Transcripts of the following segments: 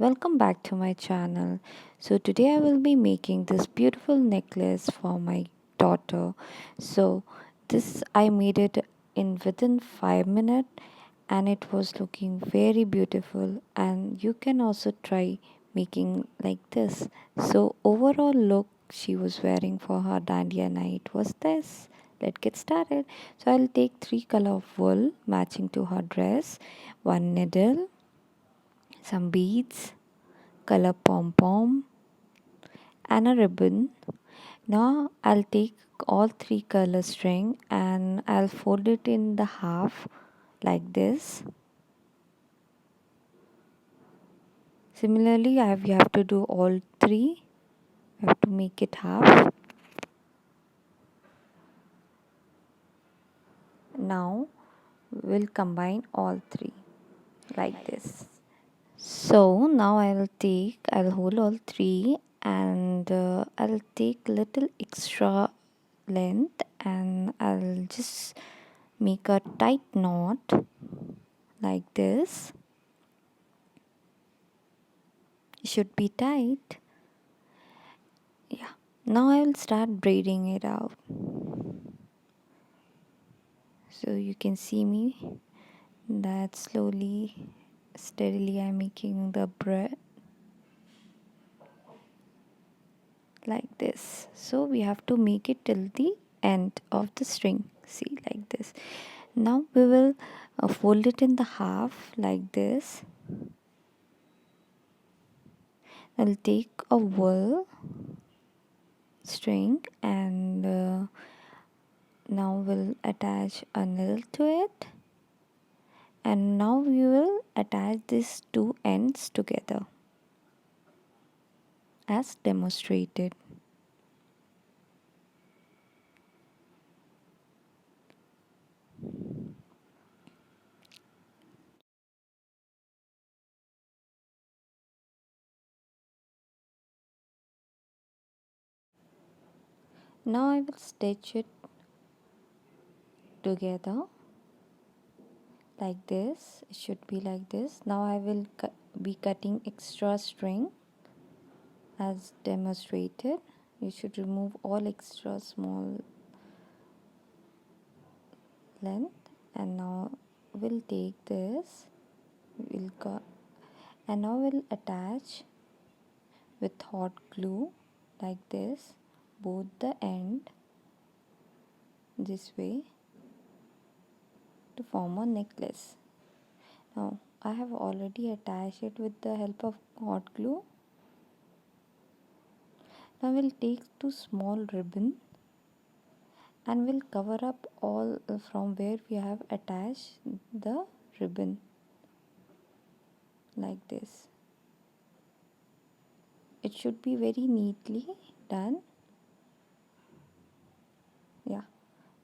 Welcome back to my channel. So today I will be making this beautiful necklace for my daughter. So this I made it in within 5 minutes and it was looking very beautiful, and you can also try making like this. So overall look she was wearing for her dandiya night was this. Let's get started. So I'll take 3 color of wool matching to her dress, one needle, some beads, color pom pom, and a ribbon. Now I'll take all 3 color string and I'll fold it in the half like this. Similarly, you have to do all three. You have to make it half. Now we'll combine all three like this. So now I'll hold all three, and I'll take little extra length and I'll just make a tight knot like this. It should be tight. Yeah. Now I will start braiding it out. So you can see me that slowly, steadily I'm making the braid like this. So we have to make it till the end of the string. See, like this. Now we will fold it in the half like this. I'll take a wool string and now we'll attach a needle to it, and now we will attach these two ends together as demonstrated. Now I will stitch it together like this. It should be like this. Now I will be cutting extra string as demonstrated. You should remove all extra small length, and now we'll take this, we'll cut, and now we'll attach with hot glue like this both the end this way to form a necklace. Now I have already attached it with the help of hot glue. Now we'll take two small ribbon and we'll cover up all from where we have attached the ribbon like this. It should be very neatly done. Yeah,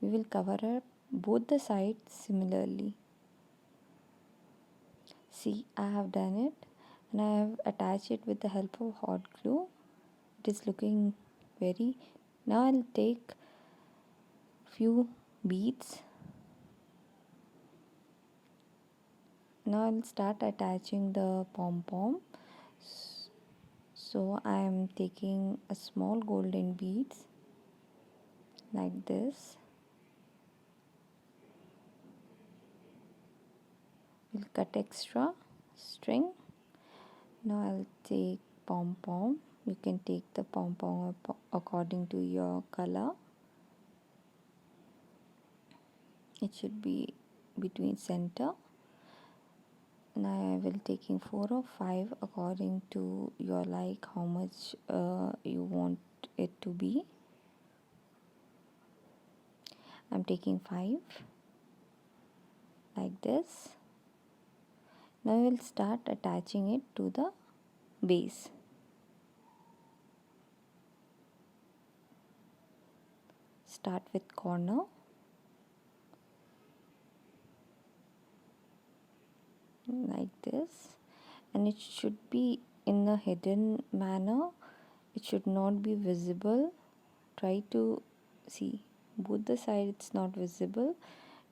we will cover up both the sides similarly. See, I have done it and I have attached it with the help of hot glue. It is looking very. Now I'll take few beads. Now I'll start attaching the pom pom. So I am taking a small golden beads like this. We'll cut extra string. Now I'll take pom pom. You can take the pom pom according to your color. It should be between center. Now I will taking 4 or 5 according to your like how much you want it to be. I'm taking 5 like this. Now we'll start attaching it to the base. Start with corner. Like this, and it should be in a hidden manner. It should not be visible. Try to see both the sides, it's not visible.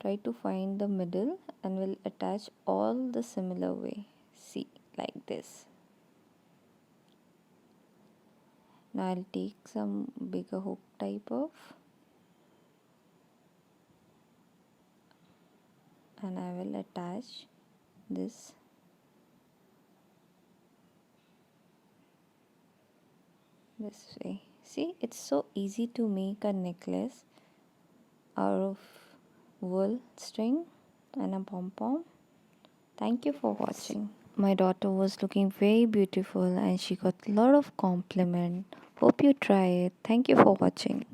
Try to find the middle and we'll attach all the similar way. See, like this. Now I'll take some bigger hook type of, and I will attach this way. See, it's so easy to make a necklace out of wool string and a pom-pom. Thank you for watching. My daughter was looking very beautiful and she got a lot of compliment. Hope you try it. Thank you for watching.